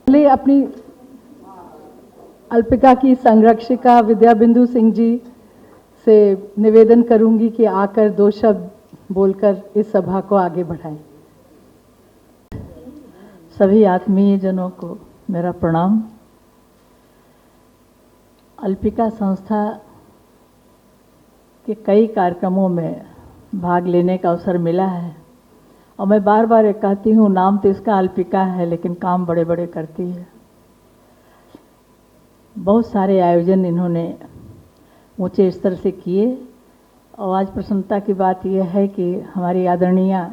पहले अपनी अल्पिका की संरक्षिका विद्या बिंदु सिंह जी से निवेदन करूंगी कि आकर 2 शब्द बोलकर इस सभा को आगे बढ़ाएं। सभी आत्मीय जनों को मेरा प्रणाम। अल्पिका संस्था के कई कार्यक्रमों में भाग लेने का अवसर मिला है और मैं बार बार ये कहती हूँ, नाम तो इसका अल्पिका है लेकिन काम बड़े बड़े करती है। बहुत सारे आयोजन इन्होंने ऊंचे स्तर से किए और आज प्रसन्नता की बात यह है कि हमारी आदरणीय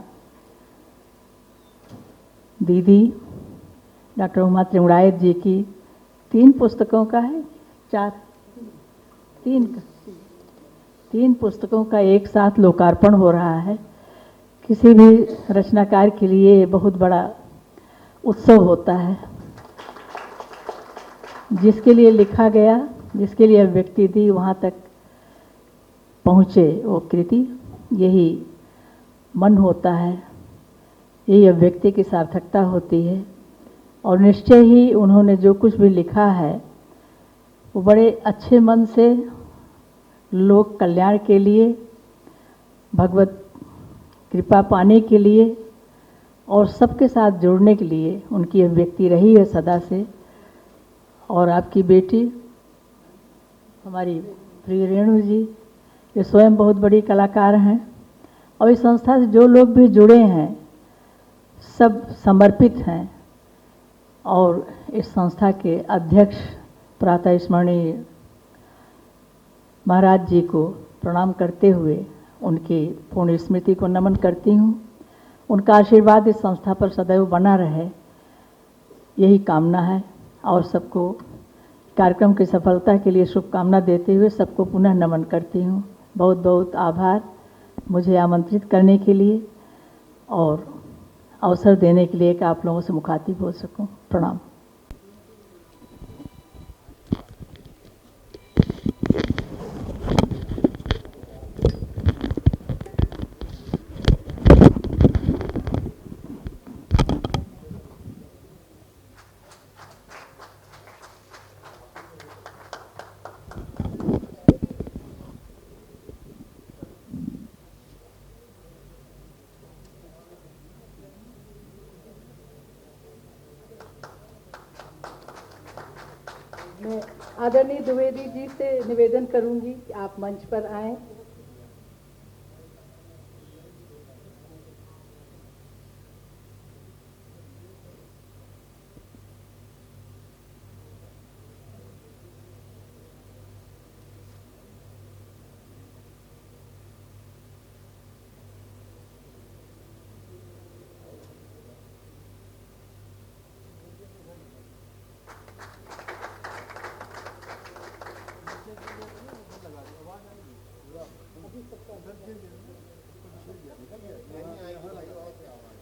दीदी डॉक्टर उमा त्रिमुरायत जी की 3 पुस्तकों का है, 3 पुस्तकों का एक साथ लोकार्पण हो रहा है। किसी भी रचनाकार के लिए बहुत बड़ा उत्सव होता है। जिसके लिए लिखा गया, जिसके लिए व्यक्ति दी, वहाँ तक पहुँचे वो कृति, यही मन होता है, यही अभिव्यक्ति की सार्थकता होती है। और निश्चय ही उन्होंने जो कुछ भी लिखा है वो बड़े अच्छे मन से लोक कल्याण के लिए, भगवत कृपा पाने के लिए और सबके साथ जुड़ने के लिए उनकी अभिव्यक्ति रही है सदा से। और आपकी बेटी हमारी प्रिय रेणु जी, ये स्वयं बहुत बड़ी कलाकार हैं और इस संस्था से जो लोग भी जुड़े हैं सब समर्पित हैं। और इस संस्था के अध्यक्ष प्रातः स्मरणीय महाराज जी को प्रणाम करते हुए उनकी पूर्ण स्मृति को नमन करती हूँ। उनका आशीर्वाद इस संस्था पर सदैव बना रहे, यही कामना है। और सबको कार्यक्रम की सफलता के लिए शुभकामना देते हुए सबको पुनः नमन करती हूँ। बहुत बहुत आभार मुझे आमंत्रित करने के लिए और अवसर देने के लिए कि आप लोगों से मुखातिब हो सकूं। प्रणाम। मैं आदरणीय द्विवेदी जी से निवेदन करूंगी कि आप मंच पर आएं।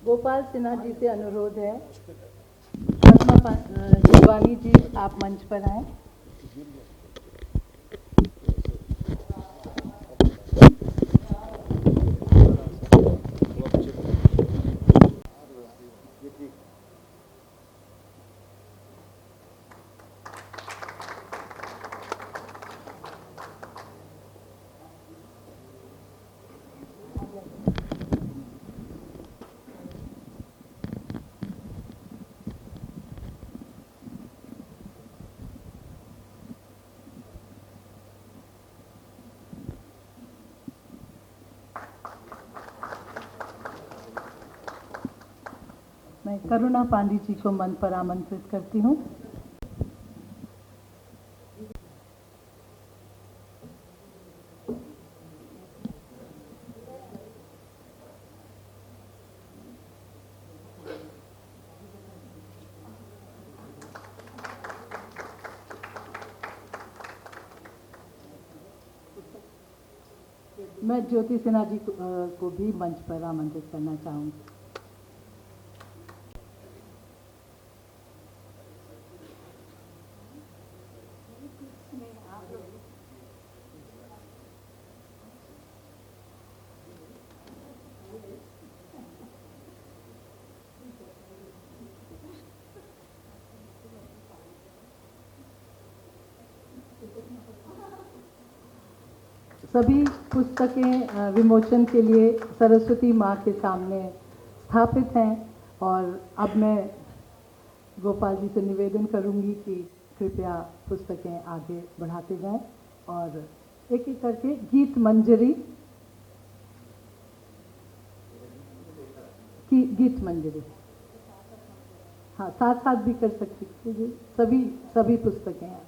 गोपाल सिन्हा जी से अनुरोध है, पद्मा जिगवानी जी आप मंच पर आएं। मैं करुणा पांडे जी को मंच पर आमंत्रित करती हूँ। मैं ज्योति सिन्हा जी को भी मंच पर आमंत्रित करना चाहूँगी। सभी पुस्तकें विमोचन के लिए सरस्वती माँ के सामने स्थापित हैं और अब मैं गोपाल जी से निवेदन करूंगी कि कृपया पुस्तकें आगे बढ़ाते जाएं और एक एक करके गीत मंजरी की गीत मंजरी, हाँ साथ साथ भी कर सकती हैं, सभी पुस्तकें हैं।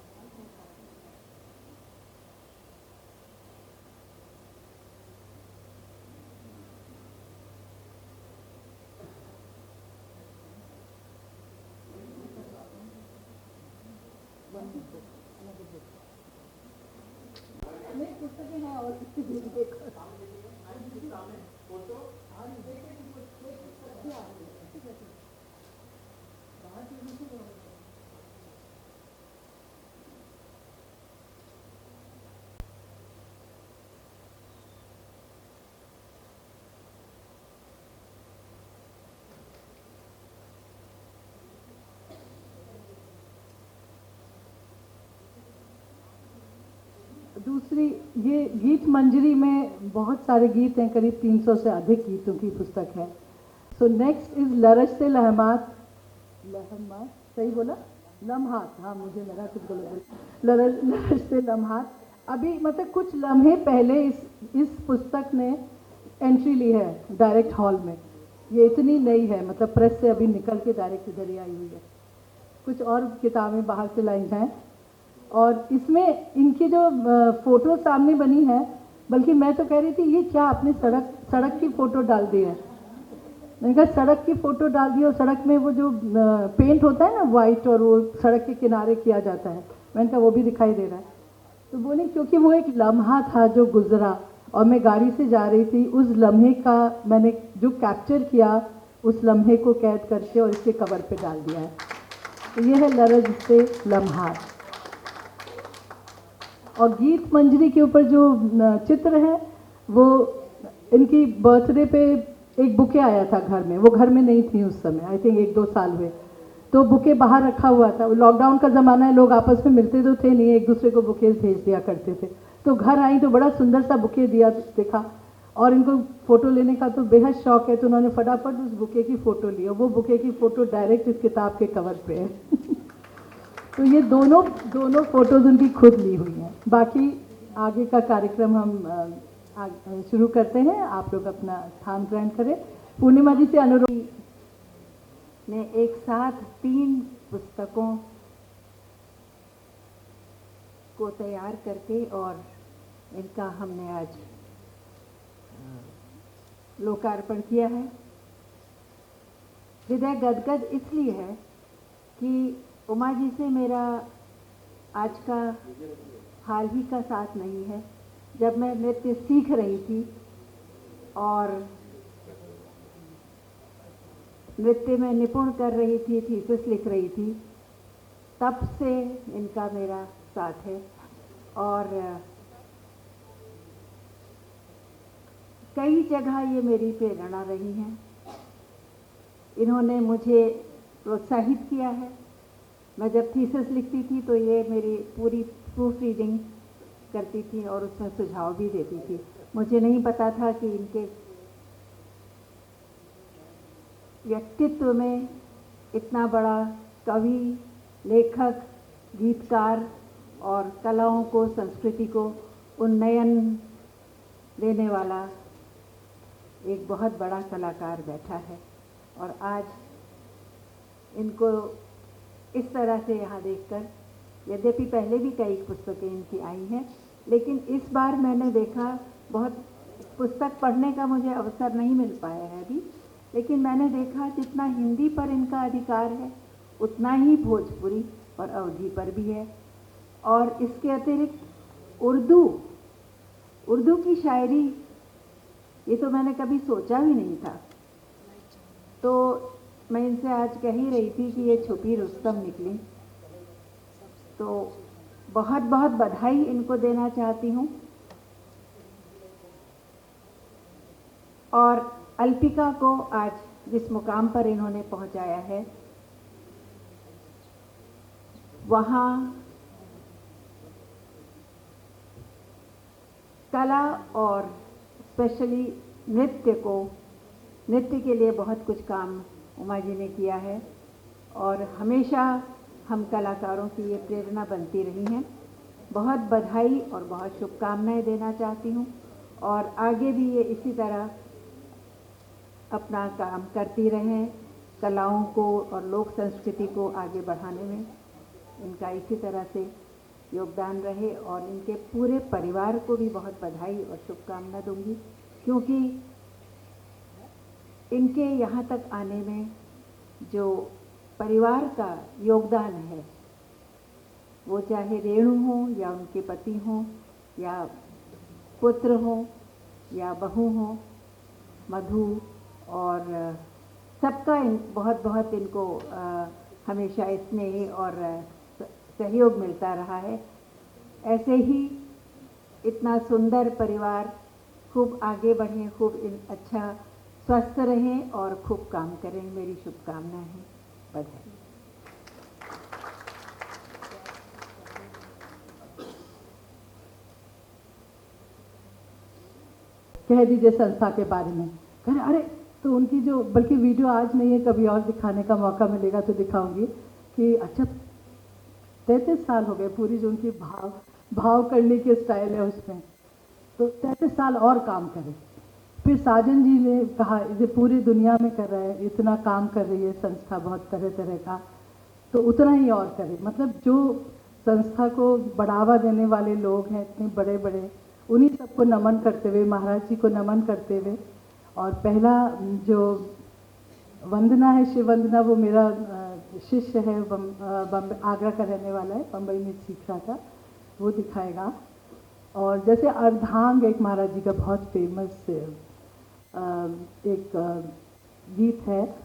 पुस्तकें हैं और दूसरी ये गीत मंजरी में बहुत सारे गीत हैं, करीब 300 से अधिक गीतों की पुस्तक है। सो नेक्स्ट इज लरज से लहमात, लहमात सही बोला, लम्हात, हाँ मुझे लगा कुछ गलत बोला, लरज से लम्हात। अभी मतलब कुछ लम्हे पहले इस पुस्तक ने एंट्री ली है डायरेक्ट हॉल में। ये इतनी नई है, मतलब प्रेस से अभी निकल के डायरेक्ट इधर ही आई हुई है। कुछ और किताबें बाहर से लाई हैं और इसमें इनकी जो फोटो सामने बनी है, बल्कि मैं तो कह रही थी ये क्या आपने सड़क की फोटो डाल दी है। मैंने कहा सड़क की फोटो डाल दी और सड़क में वो जो पेंट होता है ना वाइट, और वो सड़क के किनारे किया जाता है, मैंने कहा वो भी दिखाई दे रहा है। तो बोले क्योंकि वो एक लम्हा था जो गुजरा और मैं गाड़ी से जा रही थी, उस लम्हे का मैंने जो कैप्चर किया, उस लम्हे को कैद करके और इसके कवर पे डाल दिया है। तो ये है लरज से लम्हात। और गीत मंजरी के ऊपर जो चित्र है वो इनकी बर्थडे पे एक बुके आया था घर में, वो घर में नहीं थी उस समय, आई थिंक 1-2 साल हुए, तो बुके बाहर रखा हुआ था। लॉकडाउन का ज़माना है, लोग आपस में मिलते तो थे नहीं, एक दूसरे को बुके भेज दिया करते थे। तो घर आई तो बड़ा सुंदर सा बुके दिया देखा, और इनको फ़ोटो लेने का तो बेहद शौक है, तो उन्होंने फटाफट उस बुके की फ़ोटो ली और वो बुके की फ़ोटो डायरेक्ट इस किताब के कवर पे है। तो ये दोनों फोटोज उनकी खुद ली हुई हैं। बाकी आगे का कार्यक्रम हम शुरू करते हैं, आप लोग अपना स्थान ग्रहण करें। पूर्णिमा जी से अनुरोध ने एक साथ 3 पुस्तकों को तैयार करके और इनका हमने आज लोकार्पण किया है। हृदय गदगद इसलिए है कि उमा जी से मेरा आज का हाल ही का साथ नहीं है। जब मैं नृत्य सीख रही थी और नृत्य में निपुण कर रही थी, थीसिस लिख रही थी, तब से इनका मेरा साथ है। और कई जगह ये मेरी प्रेरणा रही हैं। इन्होंने मुझे प्रोत्साहित किया है। मैं जब थीसिस लिखती थी तो ये मेरी पूरी प्रूफ रीडिंग करती थी और उसमें सुझाव भी देती थी। मुझे नहीं पता था कि इनके व्यक्तित्व में इतना बड़ा कवि, लेखक, गीतकार और कलाओं को, संस्कृति को उन्नयन देने वाला एक बहुत बड़ा कलाकार बैठा है। और आज इनको इस तरह से यहाँ देखकर, यद्यपि पहले भी कई पुस्तकें इनकी आई हैं, लेकिन इस बार मैंने देखा, बहुत पुस्तक पढ़ने का मुझे अवसर नहीं मिल पाया है अभी, लेकिन मैंने देखा जितना हिंदी पर इनका अधिकार है उतना ही भोजपुरी और अवधी पर भी है। और इसके अतिरिक्त उर्दू की शायरी, ये तो मैंने कभी सोचा भी नहीं था। तो मैं इनसे आज कह ही रही थी कि ये छुपी रुस्तम निकली। तो बहुत बहुत बधाई इनको देना चाहती हूँ। और अल्पिका को आज जिस मुकाम पर इन्होंने पहुंचाया है, वहाँ कला और स्पेशली नृत्य के लिए बहुत कुछ काम उमा जी ने किया है और हमेशा हम कलाकारों की ये प्रेरणा बनती रही हैं। बहुत बधाई और बहुत शुभकामनाएं देना चाहती हूँ और आगे भी ये इसी तरह अपना काम करती रहें, कलाओं को और लोक संस्कृति को आगे बढ़ाने में इनका इसी तरह से योगदान रहे और इनके पूरे परिवार को भी बहुत बधाई और शुभकामना दूंगी, क्योंकि इनके यहाँ तक आने में जो परिवार का योगदान है, वो चाहे रेणु हो या उनके पति हों या पुत्र हों या बहू हों, मधु, और सबका बहुत बहुत इनको हमेशा स्नेह और सहयोग मिलता रहा है। ऐसे ही इतना सुंदर परिवार खूब आगे बढ़ें, खूब अच्छा स्वस्थ रहें और खूब काम करें, मेरी शुभकामनाएं हैं। बधाई। कह दीजिए संस्था के बारे में। कह रहे अरे तो उनकी जो, बल्कि वीडियो आज नहीं है, कभी और दिखाने का मौका मिलेगा तो दिखाऊंगी कि अच्छा 33 साल हो गए पूरी जो उनकी भाव करने की स्टाइल है उसमें, तो 33 साल और काम करें। फिर साजन जी ने कहा ये पूरी दुनिया में कर रहा है, इतना काम कर रही है संस्था बहुत तरह तरह का, तो उतना ही और करें। मतलब जो संस्था को बढ़ावा देने वाले लोग हैं इतने बड़े बड़े, उन्हीं सबको नमन करते हुए, महाराज जी को नमन करते हुए, और पहला जो वंदना है शिव वंदना, वो मेरा शिष्य है, बम्बई आगरा का रहने वाला है, बम्बई में सीख रहा था, वो दिखाएगा। और जैसे अर्धांग एक महाराज जी का बहुत फेमस एक गीत है,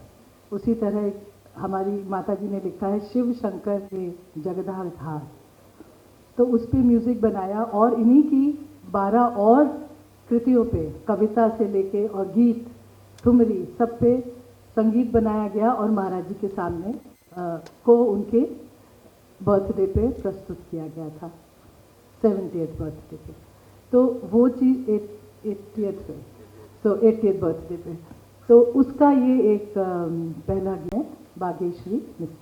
उसी तरह हमारी माता जी ने लिखा है शिव शंकर के जगदार धार, तो उस पर म्यूज़िक बनाया और इन्हीं की 12 और कृतियों पे, कविता से लेके और गीत, ठुमरी, सब पे संगीत बनाया गया और महाराज जी के सामने को उनके बर्थडे पे प्रस्तुत किया गया था, 70th बर्थडे पे। तो वो चीज़ 80th पे, तो 80th बर्थडे पे, तो उसका ये एक पहला गीत है, बागेश्वरी मिश्र।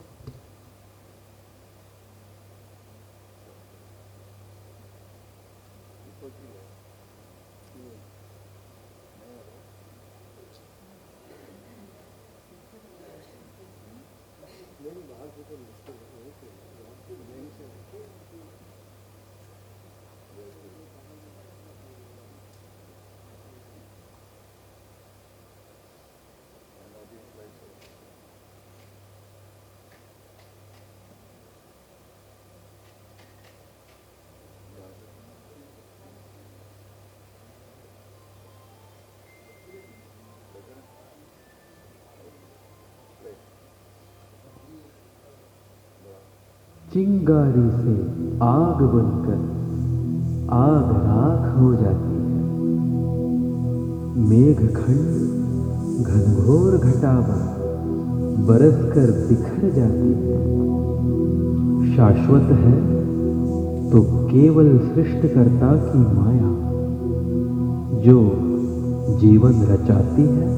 चिंगारी से आग बनकर आग राख हो जाती है, मेघखंड घनघोर घटा बरस कर बिखर जाती है। शाश्वत है तो केवल सृष्टिकर्ता की माया, जो जीवन रचाती है,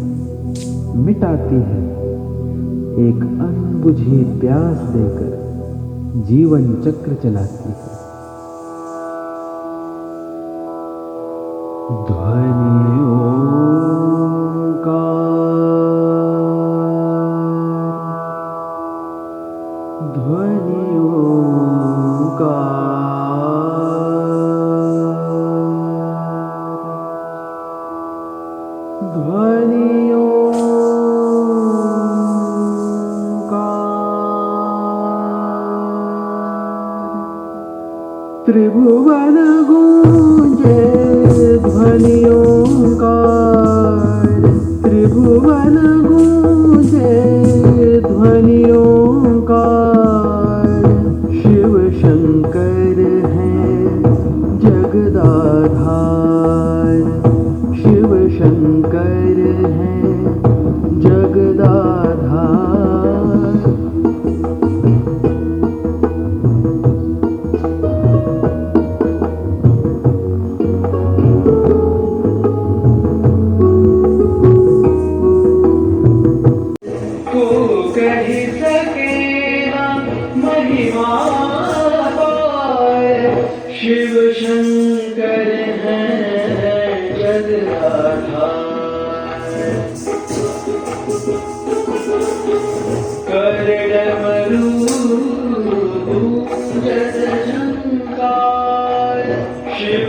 मिटाती है, एक अनबुझी प्यास देकर जीवन चक्र चलाती है। ध्वनि ओंकार, ध्वनि ओंकार, ध्वनि त्रिभुवन गूंजे ध्वनि ओंकार, त्रिभुवन गूंजे ध्वनि ओंकार। शिव शंकर हैं जगदाधार, शिव शंकर हैं जगदाधार।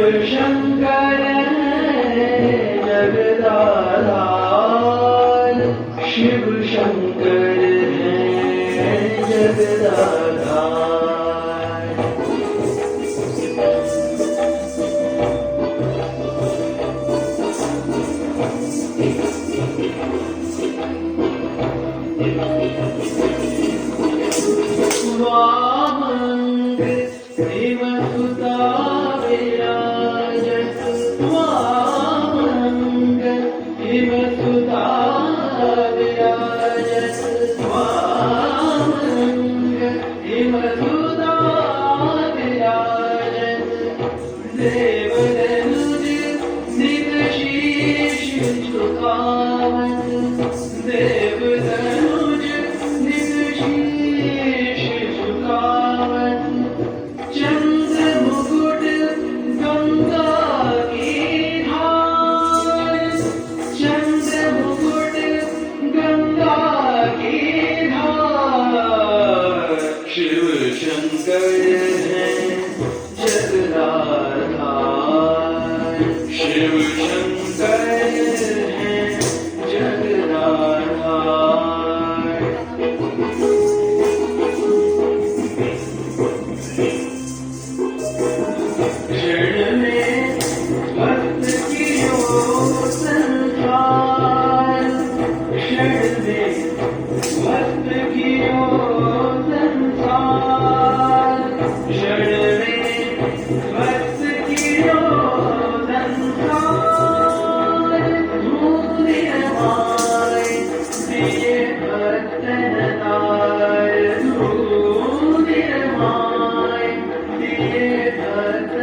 शंकर है जगदाधार, शिव शंकर है जगदाधार। वामंग हिमसुता विराजत, वामंग हिमसुता विराजत, वामंग हिमसुता विराजत। देवदनुज नित शीश झुकावत, देवदनुज नित शीश झुकावत। चंद्र मुकुट गंगा की धार, चंद्र मुकुट गंगा की धार। शिव शंकर है जगदाधार, शिव शंकर है जगदाधार। क्षण में भक्त कियो संसार, क्षण में भक्त कियो संसार, क्षण में भक्त कियो संसार। धूल निर्माय दिए भक्त तार, धूल निर्माय दिए भक्त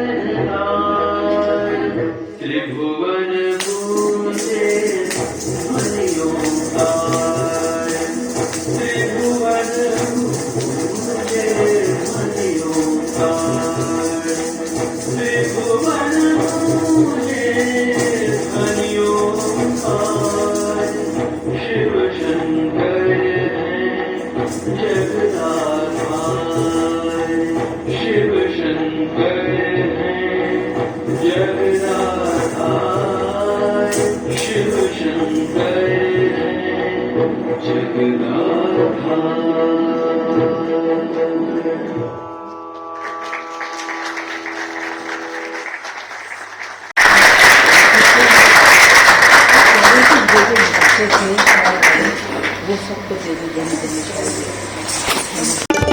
तार। त्रिभुवन पूजे मनियों तार, त्रिभुवन पूजे मनियों तार, त्रिभुवन पूजे मनियों तार। शिव शंकर है जगदाधार, शिव शंकर है जगदाधार, शिव शंकर है जगदाधार। वो सबको देवी देने चाहिए।